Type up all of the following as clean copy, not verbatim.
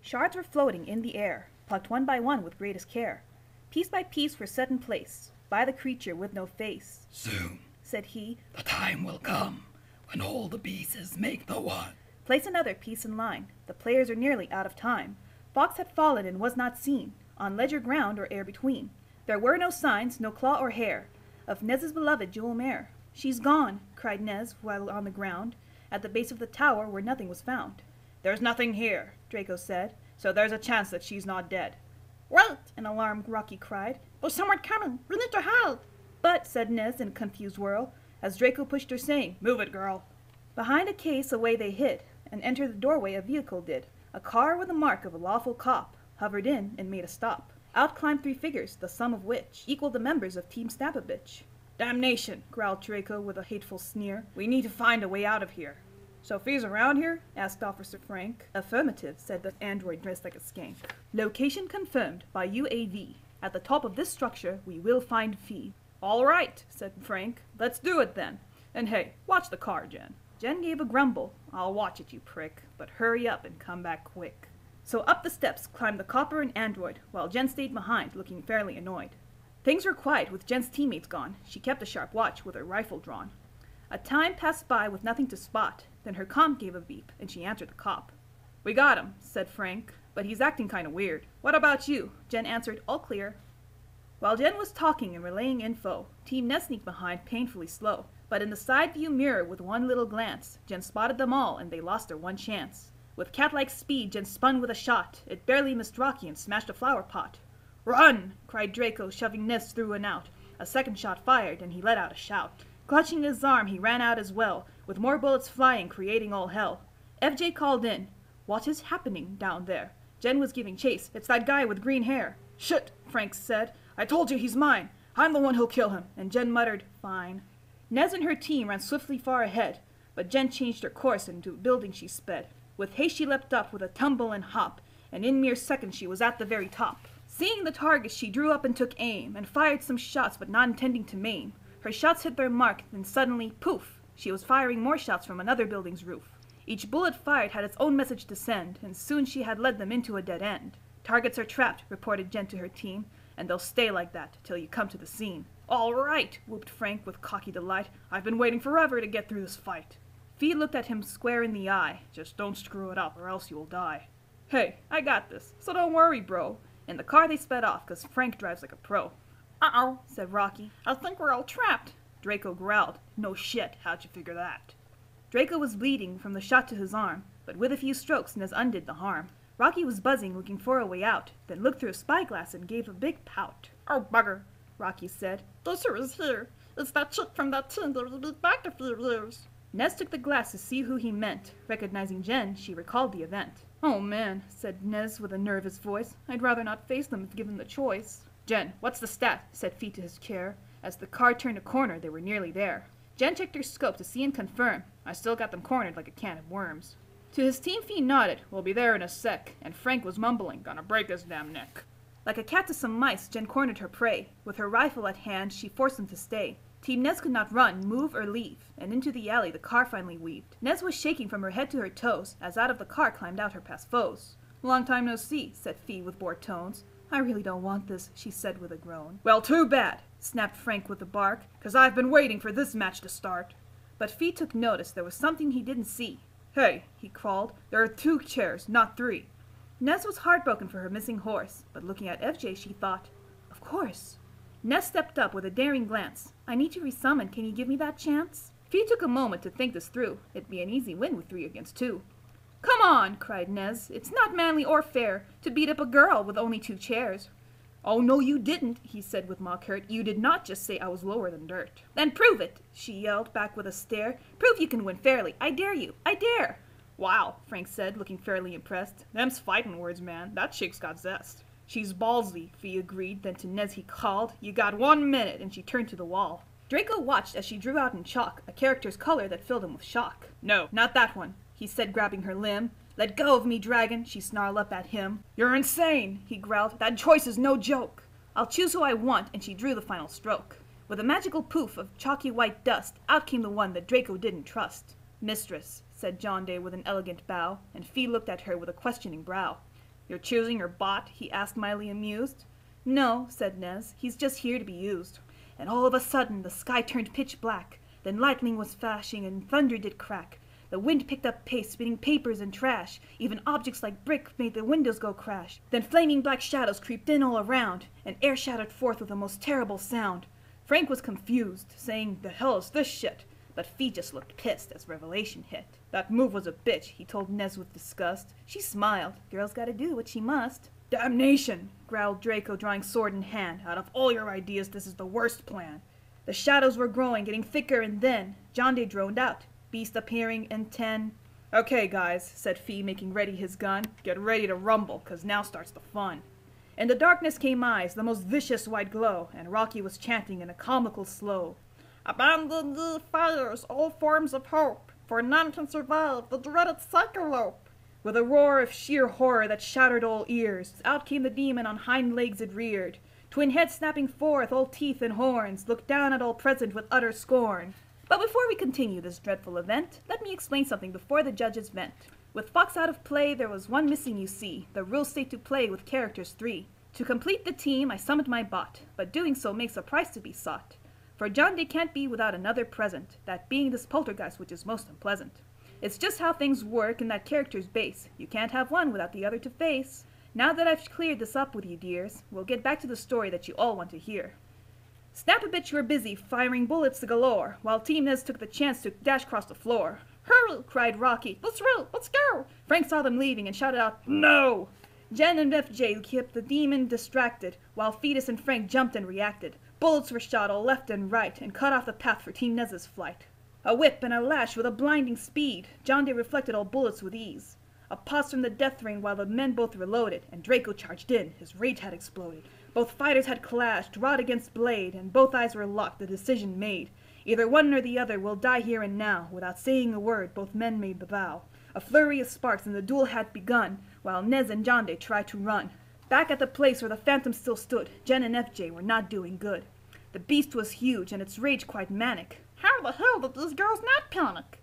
Shards were floating in the air, plucked one by one with greatest care. Piece by piece were set in place, by the creature with no face. Soon, said he, the time will come when all the pieces make the one. Place another piece in line. The players are nearly out of time. Fox had fallen and was not seen, on ledger ground or air between. There were no signs, no claw or hair, of Nez's beloved jewel mare. She's gone, cried Nez while on the ground, at the base of the tower where nothing was found. There's nothing here, Draco said, so there's a chance that she's not dead. Wait, an alarmed Rocky cried. There's someone coming. We need to hide. But, said Nez in a confused whirl, as Draco pushed her, saying, Move it, girl. Behind a case away they hid, and entered the doorway a vehicle did. A car with the mark of a lawful cop, hovered in and made a stop. Out climbed 3 figures, the sum of which equaled the members of Team Snap-a-Bitch. Damnation, growled Draco with a hateful sneer. We need to find a way out of here. Sophie's around here? Asked Officer Frank. Affirmative, said the android dressed like a skank. Location confirmed by UAV. At the top of this structure, we will find Phi. All right, said Frank. Let's do it then. And hey, watch the car, Jen. Jen gave a grumble. I'll watch it, you prick. But hurry up and come back quick. So up the steps climbed the copper and android, while Jen stayed behind, looking fairly annoyed. Things were quiet with Jen's teammates gone. She kept a sharp watch with her rifle drawn. A time passed by with nothing to spot. Then her comm gave a beep, and she answered the cop. We got him, said Frank, but he's acting kinda weird. What about you? Jen answered, all clear. While Jen was talking and relaying info, Team Nez sneaked behind, painfully slow. But in the side view mirror with one little glance, Jen spotted them all and they lost their one chance. With cat-like speed, Jen spun with a shot. It barely missed Rocky and smashed a flower pot. Run! Cried Draco, shoving Nez through and out. A second shot fired and he let out a shout. Clutching his arm, he ran out as well, with more bullets flying, creating all hell. FJ called in. What is happening down there? Jen was giving chase. It's that guy with green hair. Shit, Frank said. I told you he's mine. I'm the one who'll kill him. And Jen muttered, fine. Nez and her team ran swiftly far ahead, but Jen changed her course and into a building she sped. With haste she leapt up with a tumble and hop, and in mere seconds she was at the very top. Seeing the target, she drew up and took aim, and fired some shots but not intending to maim. Her shots hit their mark, then suddenly, poof, she was firing more shots from another building's roof. Each bullet fired had its own message to send, and soon she had led them into a dead end. Targets are trapped, reported Jen to her team, and they'll stay like that till you come to the scene. All right, whooped Frank with cocky delight. I've been waiting forever to get through this fight. Phi looked at him square in the eye. Just don't screw it up or else you'll die. Hey, I got this, so don't worry, bro. In the car they sped off, 'cause Frank drives like a pro. Uh-oh, said Rocky. I think we're all trapped. Draco growled. No shit, how'd you figure that? Draco was bleeding from the shot to his arm, but with a few strokes Nez undid the harm. Rocky was buzzing, looking for a way out, then looked through a spyglass and gave a big pout. Oh, bugger, Rocky said. This here is here. It's that chick from that team that will be back a few years. Nez took the glass to see who he meant. Recognizing Jen, she recalled the event. Oh man, said Nez with a nervous voice. I'd rather not face them if given the choice. Jen, what's the stat? Said Phi to his chair. As the car turned a corner, they were nearly there. Jen checked her scope to see and confirm. I still got them cornered like a can of worms. To his team, Phi nodded. We'll be there in a sec. And Frank was mumbling, gonna break his damn neck. Like a cat to some mice, Jen cornered her prey. With her rifle at hand, she forced them to stay. Team Nez could not run, move, or leave, and into the alley the car finally weaved. Nez was shaking from her head to her toes, as out of the car climbed out her past foes. Long time no see, said Phi with bored tones. I really don't want this, she said with a groan. Well, too bad, snapped Frank with a bark, 'cause I've been waiting for this match to start. But Phi took notice there was something he didn't see. Hey, he crawled, there are 2 chairs, not 3. Nez was heartbroken for her missing horse, but looking at FJ she thought, of course. Nez stepped up with a daring glance. I need to resummon, can you give me that chance? Phi took a moment to think this through. It'd be an easy win with 3 against 2. Come on, cried Nez. It's not manly or fair to beat up a girl with only 2 chairs. Oh, no, you didn't, he said with mock hurt. You did not just say I was lower than dirt. Then prove it, she yelled back with a stare. Prove you can win fairly. I dare you. I dare. Wow, Frank said, looking fairly impressed. Them's fighting words, man. That chick's got zest. She's ballsy, Phi agreed. Then to Nez he called, You got 1 minute, and she turned to the wall. Draco watched as she drew out in chalk a character's color that filled him with shock. No, not that one, he said, grabbing her limb. Let go of me, dragon, she snarled up at him. You're insane, he growled. That choice is no joke. I'll choose who I want, and she drew the final stroke. With a magical poof of chalky white dust, out came the one that Draco didn't trust. Mistress, said John Day with an elegant bow, and Phi looked at her with a questioning brow. You're choosing your bot? He asked, mildly amused. No, said Nez, he's just here to be used. And all of a sudden the sky turned pitch black. Then lightning was flashing and thunder did crack. The wind picked up pace, spitting papers and trash. Even objects like brick made the windows go crash. Then flaming black shadows creeped in all around, and air shattered forth with a most terrible sound. Frank was confused, saying, "The hell is this shit?" But Phi just looked pissed as revelation hit. "That move was a bitch," he told Nez with disgust. She smiled. Girl's gotta do what she must. "Damnation!" growled Draco, drawing sword in hand. "Out of all your ideas, this is the worst plan." The shadows were growing, getting thicker, and then Jonde droned out. Beast appearing in 10. "Okay, guys," said Phi, making ready his gun. "Get ready to rumble, 'cause now starts the fun." In the darkness came eyes, the most vicious white glow, and Rocky was chanting in a comical slow. Abandon ye fires, all forms of hope, for none can survive the dreaded cyclope. With a roar of sheer horror that shattered all ears, out came the demon on hind legs it reared. Twin heads snapping forth, all teeth and horns, looked down at all present with utter scorn. But before we continue this dreadful event, let me explain something before the judges vent. With Fox out of play, there was one missing, you see. The rules state to play with characters 3. To complete the team, I summoned my bot, but doing so makes a prize to be sought. For Jonde can't be without another present, that being this poltergeist which is most unpleasant. It's just how things work in that character's base. You can't have one without the other to face. Now that I've cleared this up with you, dears, we'll get back to the story that you all want to hear. Snap a bitch were busy, firing bullets galore, while Team Nez took the chance to dash across the floor. "Hurry!" cried Rocky. "Let's roll! Let's go!" Frank saw them leaving and shouted out, "No!" Jen and FJ kept the demon distracted, while PhiTuS and Frank jumped and reacted. Bullets were shot all left and right, and cut off the path for Team Nez's flight. A whip and a lash with a blinding speed, Jonde reflected all bullets with ease. A pause from the death rain while the men both reloaded, and Draco charged in. His rage had exploded. Both fighters had clashed, rod against blade, and both eyes were locked, the decision made. Either one or the other will die here and now. Without saying a word, both men made the vow. A flurry of sparks and the duel had begun, while Nez and Jonde tried to run. Back at the place where the phantom still stood, Jen and FJ were not doing good. The beast was huge, and its rage quite manic. How the hell did these girls not panic?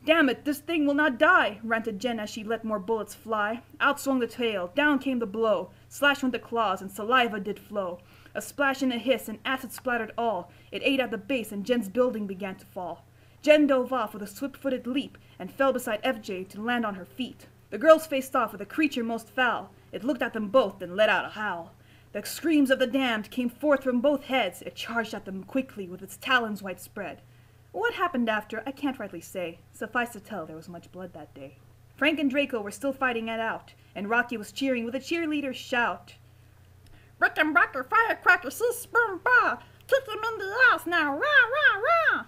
"Damn it, this thing will not die," ranted Jen as she let more bullets fly. Out swung the tail, down came the blow. Slash went the claws, and saliva did flow. A splash and a hiss, and acid splattered all. It ate at the base, and Jen's building began to fall. Jen dove off with a swift-footed leap, and fell beside FJ to land on her feet. The girls faced off with a creature most foul. It looked at them both, then let out a howl. The screams of the damned came forth from both heads. It charged at them quickly with its talons widespread. What happened after, I can't rightly say. Suffice to tell, there was much blood that day. Frank and Draco were still fighting it out, and Rocky was cheering with a cheerleader's shout. "Rickenbacker, firecracker, sis, spoon, bah! Kick him in the ass now, rah, rah, rah!"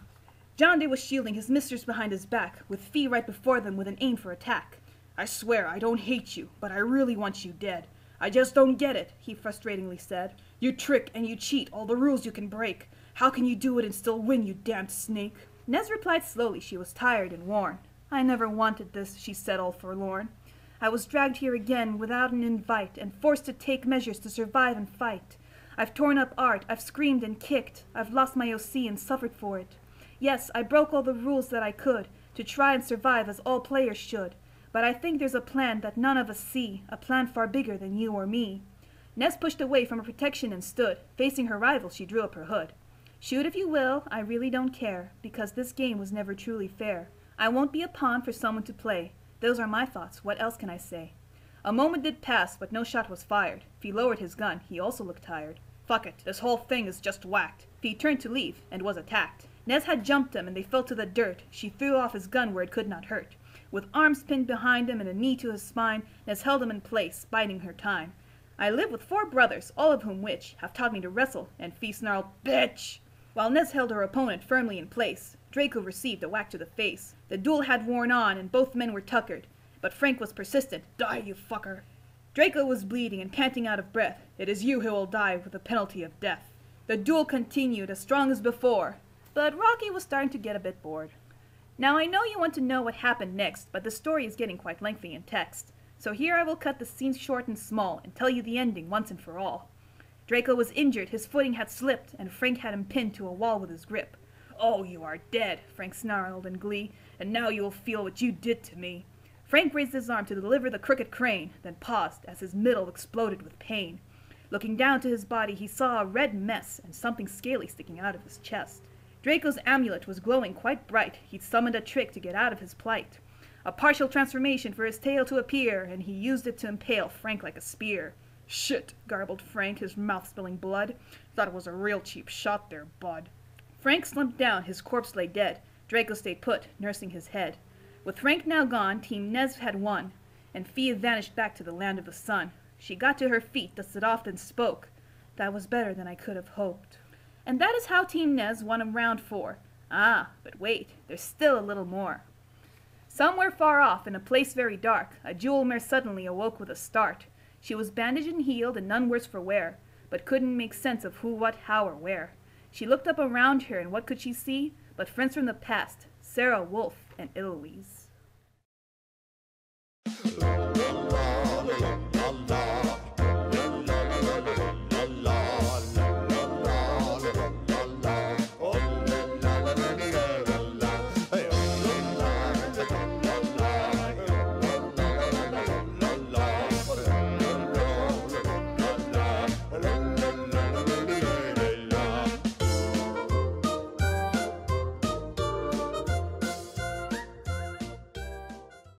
Jonde was shielding his mistress behind his back, with Phi right before them with an aim for attack. "I swear I don't hate you, but I really want you dead. I just don't get it," he frustratingly said. "You trick and you cheat, all the rules you can break. How can you do it and still win, you damned snake?" Nez replied slowly. She was tired and worn. "I never wanted this," she said, all forlorn. "I was dragged here again without an invite and forced to take measures to survive and fight. I've torn up art, I've screamed and kicked, I've lost my OC and suffered for it. Yes, I broke all the rules that I could to try and survive as all players should. But I think there's a plan that none of us see, a plan far bigger than you or me." Nez pushed away from her protection and stood. Facing her rival, she drew up her hood. "Shoot if you will, I really don't care, because this game was never truly fair. I won't be a pawn for someone to play. Those are my thoughts, what else can I say?" A moment did pass, but no shot was fired. Phi lowered his gun, he also looked tired. "Fuck it, this whole thing is just whacked." Phi turned to leave, and was attacked. Nez had jumped him, and they fell to the dirt. She threw off his gun where it could not hurt. With arms pinned behind him and a knee to his spine, Nez held him in place, biding her time. "I live with 4 brothers, all of whom which have taught me to wrestle," and Phi snarled, "Bitch!" While Nez held her opponent firmly in place, Draco received a whack to the face. The duel had worn on, and both men were tuckered. But Frank was persistent. "Die, you fucker!" Draco was bleeding and panting out of breath. "It is you who will die with the penalty of death." The duel continued, as strong as before, but Rocky was starting to get a bit bored. Now I know you want to know what happened next, but the story is getting quite lengthy in text. So here I will cut the scenes short and small, and tell you the ending once and for all. Draco was injured, his footing had slipped, and Frank had him pinned to a wall with his grip. "Oh, you are dead," Frank snarled in glee, "and now you will feel what you did to me." Frank raised his arm to deliver the crooked crane, then paused as his middle exploded with pain. Looking down to his body, he saw a red mess and something scaly sticking out of his chest. Draco's amulet was glowing quite bright. He'd summoned a trick to get out of his plight. A partial transformation for his tail to appear, and he used it to impale Frank like a spear. "Shit," garbled Frank, his mouth spilling blood. "Thought it was a real cheap shot there, bud." Frank slumped down, his corpse lay dead. Draco stayed put, nursing his head. With Frank now gone, Team Nez had won, and Fia vanished back to the land of the sun. She got to her feet, dusted off, and spoke. "That was better than I could have hoped." And that is how Team Nez won a round 4. Ah, but wait, there's still a little more. Somewhere far off, in a place very dark, a jewel mare suddenly awoke with a start. She was bandaged and healed, and none worse for wear, but couldn't make sense of who, what, how, or where. She looked up around her, and what could she see but friends from the past, Sarah, Wolf, and Eloise.